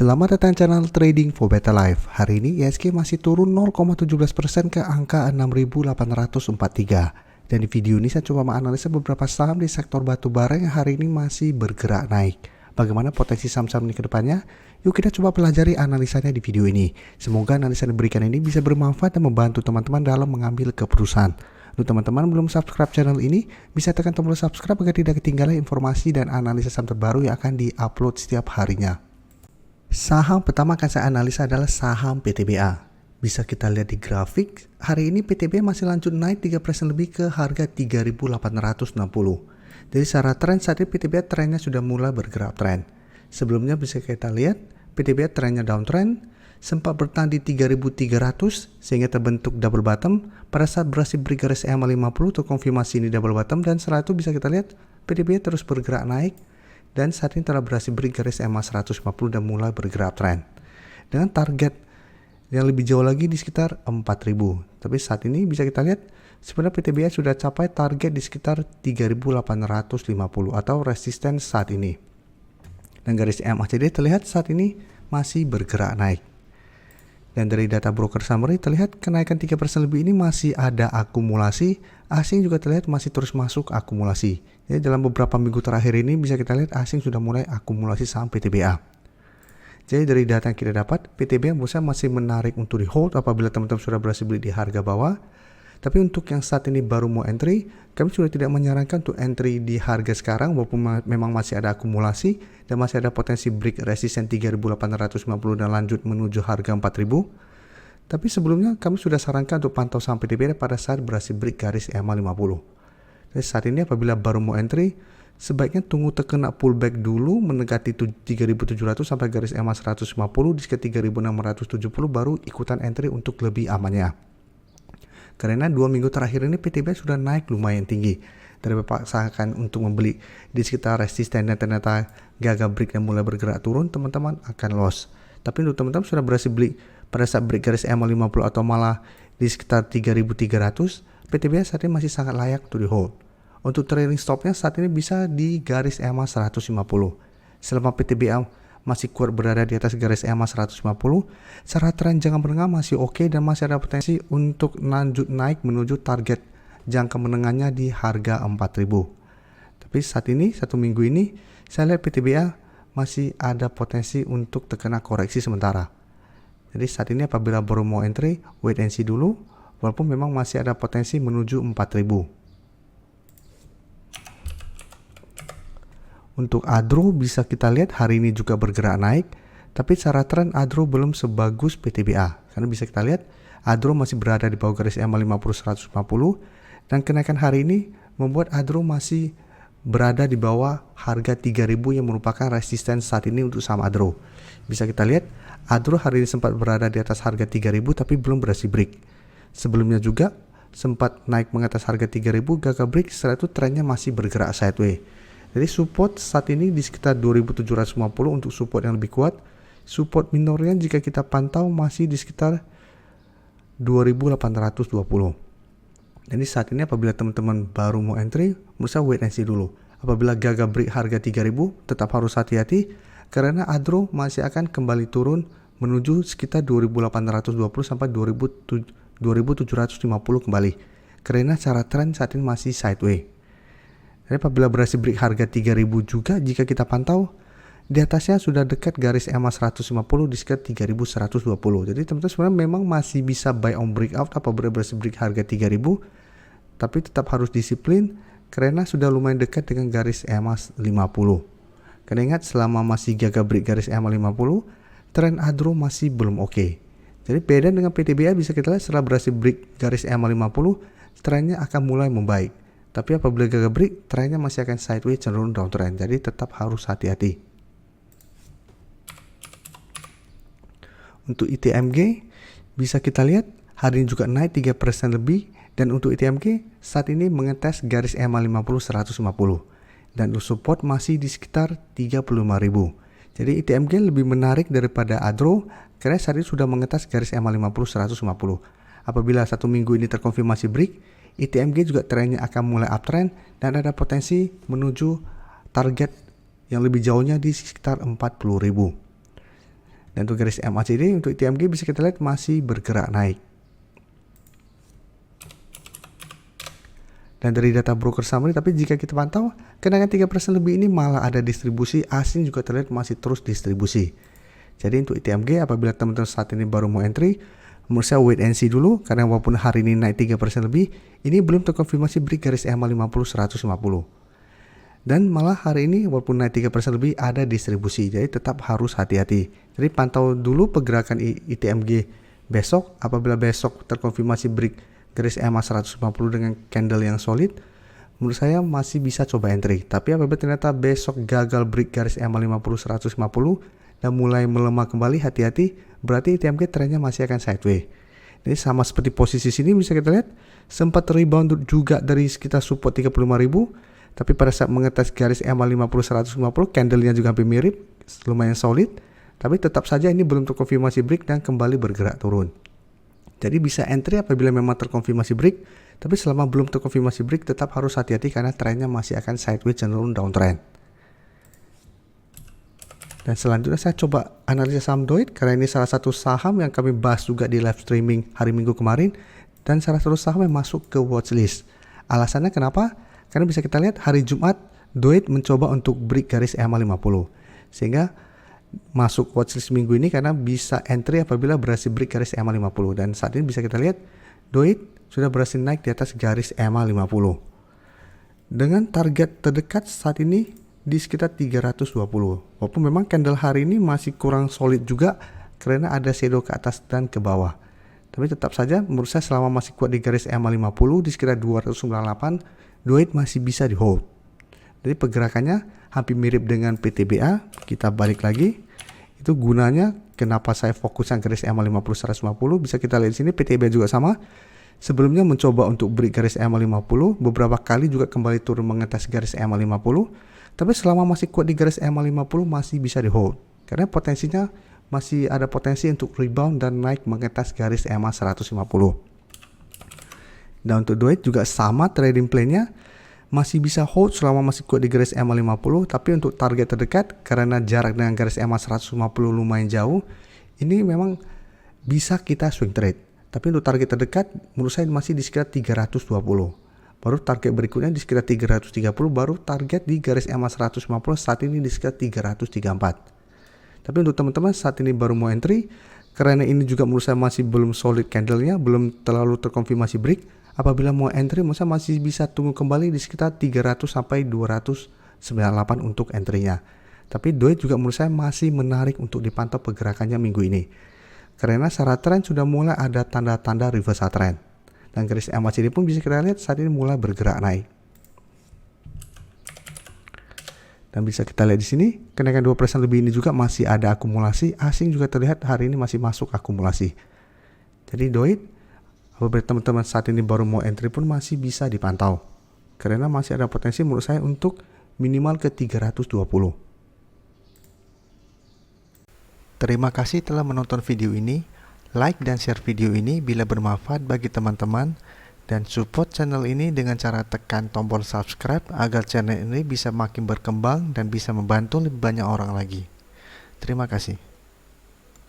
Selamat datang channel Trading for Better Life. Hari ini IHSG masih turun 0,17% ke angka 6.843. Dan di video ini saya coba menganalisa beberapa saham di sektor batubara yang hari ini masih bergerak naik. Bagaimana potensi saham-saham ini ke depannya? Yuk kita coba pelajari analisanya di video ini. Semoga analisa yang diberikan ini bisa bermanfaat dan membantu teman-teman dalam mengambil keputusan. Untuk teman-teman belum subscribe channel ini, bisa tekan tombol subscribe agar tidak ketinggalan informasi dan analisa saham terbaru yang akan diupload setiap harinya. Saham pertama akan saya analisa adalah saham PTBA. Bisa kita lihat di grafik, hari ini PTBA masih lanjut naik 3% lebih ke harga 3.860. Jadi secara tren saat ini PTBA trennya sudah mulai bergerak tren. Sebelumnya bisa kita lihat PTBA trennya downtrend, sempat bertahan di 3.300 sehingga terbentuk double bottom. Pada saat berhasil break garis EMA 50 terkonfirmasi ini double bottom, dan setelah itu bisa kita lihat PTBA terus bergerak naik. Dan saat ini telah berhasil break garis EMA 150 dan mulai bergerak tren. Dengan target yang lebih jauh lagi di sekitar 4.000. Tapi saat ini bisa kita lihat sebenarnya PTBA sudah capai target di sekitar 3.850 atau resisten saat ini. Dan garis EMA CD terlihat saat ini masih bergerak naik. Dan dari data broker summary terlihat kenaikan 3% lebih ini masih ada akumulasi. Asing juga terlihat masih terus masuk akumulasi. Jadi dalam beberapa minggu terakhir ini bisa kita lihat asing sudah mulai akumulasi saham PTBA. Jadi dari data yang kita dapat, PTBA masih menarik untuk di hold apabila teman-teman sudah berhasil beli di harga bawah. Tapi untuk yang saat ini baru mau entry, kami sudah tidak menyarankan untuk entry di harga sekarang walaupun memang masih ada akumulasi dan masih ada potensi break resisten 3.850 dan lanjut menuju harga 4.000. Tapi sebelumnya kami sudah sarankan untuk pantau saham PTBA pada saat berhasil break garis EMA 50. Jadi saat ini apabila baru mau entry, sebaiknya tunggu terkena pullback dulu mendekati 3.700 sampai garis EMA 150 di sekitar 3.670 baru ikutan entry untuk lebih amannya. Karena 2 minggu terakhir ini PTBA sudah naik lumayan tinggi. Dari paksakan untuk membeli di sekitar resisten dan ternyata gagal break dan mulai bergerak turun, teman-teman akan loss. Tapi untuk teman-teman sudah berhasil beli pada saat break garis EMA 50 atau malah di sekitar 3.300, PTBA saat ini masih sangat layak untuk di hold. Untuk trailing stopnya saat ini bisa di garis EMA 150. Selama PTBA masih kuat berada di atas garis EMA 150, secara tren jangka menengah masih oke dan masih ada potensi untuk lanjut naik menuju target jangka menengahnya di harga 4.000. Tapi saat ini, 1 minggu ini, saya lihat PTBA masih ada potensi untuk terkena koreksi sementara. Jadi saat ini apabila baru mau entry, wait and see dulu, walaupun memang masih ada potensi menuju 4.000. Untuk Adro bisa kita lihat hari ini juga bergerak naik, tapi secara tren Adro belum sebagus PTBA. Karena bisa kita lihat Adro masih berada di bawah garis EMA 50 150 dan kenaikan hari ini membuat Adro masih berada di bawah harga 3.000 yang merupakan resisten saat ini untuk saham Adro. Bisa kita lihat Adro hari ini sempat berada di atas harga 3.000 tapi belum berhasil break. Sebelumnya juga sempat naik mengatas harga 3.000 gagal break, setelah itu trennya masih bergerak sideways. Jadi support saat ini di sekitar 2.750 untuk support yang lebih kuat. Support minornya jika kita pantau masih di sekitar 2.820. Jadi saat ini apabila teman-teman baru mau entry, menurut saya wait and see dulu. Apabila gagal break harga 3.000, tetap harus hati-hati karena Adro masih akan kembali turun menuju sekitar 2.820 sampai 2.750 kembali. Karena cara tren saat ini masih sideways. Jadi apabila berhasil break harga 3.000 juga jika kita pantau di atasnya sudah dekat garis EMA 150 di sekitar 3.120. Jadi teman-teman sebenarnya memang masih bisa buy on breakout apabila berhasil break harga 3.000, tapi tetap harus disiplin karena sudah lumayan dekat dengan garis EMA 50. Karena ingat selama masih gagal break garis EMA 50, tren Adro masih belum oke. Jadi beda dengan PTBA bisa kita lihat setelah berhasil break garis EMA 50, trennya akan mulai membaik. Tapi apabila gagal break, trennya masih akan sideways cenderung downtrend. Jadi tetap harus hati-hati. Untuk ITMG, bisa kita lihat hari ini juga naik 3% lebih. Dan untuk ITMG, saat ini mengetes garis EMA 50 150. Dan support masih di sekitar 35.000. Jadi ITMG lebih menarik daripada Adro, karena saat ini sudah mengetes garis EMA 50 150. Apabila 1 minggu ini terkonfirmasi break, ITMG juga trennya akan mulai uptrend dan ada potensi menuju target yang lebih jauhnya di sekitar 40.000. Dan untuk garis MACD untuk ITMG bisa kita lihat masih bergerak naik. Dan dari data broker summary, tapi jika kita pantau, kenaikan 3% lebih ini malah ada distribusi asing juga terlihat masih terus distribusi. Jadi untuk ITMG apabila teman-teman saat ini baru mau entry, menurut saya wait and see dulu, karena walaupun hari ini naik 3% lebih, ini belum terkonfirmasi break garis EMA 50 150. Dan malah hari ini walaupun naik 3% lebih ada distribusi, jadi tetap harus hati-hati. Jadi pantau dulu pergerakan ITMG besok, apabila besok terkonfirmasi break garis EMA 150 dengan candle yang solid, menurut saya masih bisa coba entry. Tapi apabila ternyata besok gagal break garis EMA 50 150 dan mulai melemah kembali, hati-hati, berarti ITMG trennya masih akan sideways. Jadi sama seperti posisi sini bisa kita lihat sempat rebound juga dari sekitar support 35.000, tapi pada saat mengetes garis EMA 50 150 candlenya juga hampir mirip, lumayan solid, tapi tetap saja ini belum terkonfirmasi break dan kembali bergerak turun. Jadi bisa entry apabila memang terkonfirmasi break, tapi selama belum terkonfirmasi break tetap harus hati-hati karena trennya masih akan sideways cenderung downtrend. Dan selanjutnya saya coba analisa saham DOIT karena ini salah satu saham yang kami bahas juga di live streaming hari Minggu kemarin dan salah satu saham yang masuk ke watchlist. Alasannya kenapa? Karena bisa kita lihat hari Jumat DOIT mencoba untuk break garis EMA 50. Sehingga masuk watchlist minggu ini karena bisa entry apabila berhasil break garis EMA 50. Dan saat ini bisa kita lihat DOIT sudah berhasil naik di atas garis EMA 50 dengan target terdekat saat ini di sekitar 320. Walaupun memang candle hari ini masih kurang solid juga karena ada shadow ke atas dan ke bawah, tapi tetap saja menurut saya selama masih kuat di garis EMA 50 di sekitar 298, DOIT masih bisa di hold. Jadi pergerakannya hampir mirip dengan PTBA. Kita balik lagi. Itu gunanya kenapa saya fokuskan garis EMA 50 150. Bisa kita lihat di sini PTBA juga sama. Sebelumnya mencoba untuk break garis EMA 50, beberapa kali juga kembali turun mengetes garis EMA 50. Tapi selama masih kuat di garis EMA 50 masih bisa di hold. Karena potensinya masih ada potensi untuk rebound dan naik mengetes garis EMA 150. Dan untuk DOIT juga sama trading plan-nya. Masih bisa hold selama masih kuat di garis EMA 50, tapi untuk target terdekat karena jarak dengan garis EMA 150 lumayan jauh, ini memang bisa kita swing trade. Tapi untuk target terdekat menurut saya masih di sekitar 320. Baru target berikutnya di sekitar 330, baru target di garis EMA 150 saat ini di sekitar 334. Tapi untuk teman-teman saat ini baru mau entry, karena ini juga menurut saya masih belum solid candlenya, belum terlalu terkonfirmasi break. Apabila mau entry, masa masih bisa tunggu kembali di sekitar 300 sampai 298 untuk entry-nya. Tapi DOIT juga menurut saya masih menarik untuk dipantau pergerakannya minggu ini. Karena secara tren sudah mulai ada tanda-tanda reversal trend. Dan garis MACD pun bisa kita lihat saat ini mulai bergerak naik. Dan bisa kita lihat di sini, kenaikan 2% lebih ini juga masih ada akumulasi. Asing juga terlihat hari ini masih masuk akumulasi. Jadi DOIT, apabila teman-teman saat ini baru mau entry pun masih bisa dipantau. Karena masih ada potensi menurut saya untuk minimal ke 320. Terima kasih telah menonton video ini. Like dan share video ini bila bermanfaat bagi teman-teman. Dan support channel ini dengan cara tekan tombol subscribe agar channel ini bisa makin berkembang dan bisa membantu lebih banyak orang lagi. Terima kasih.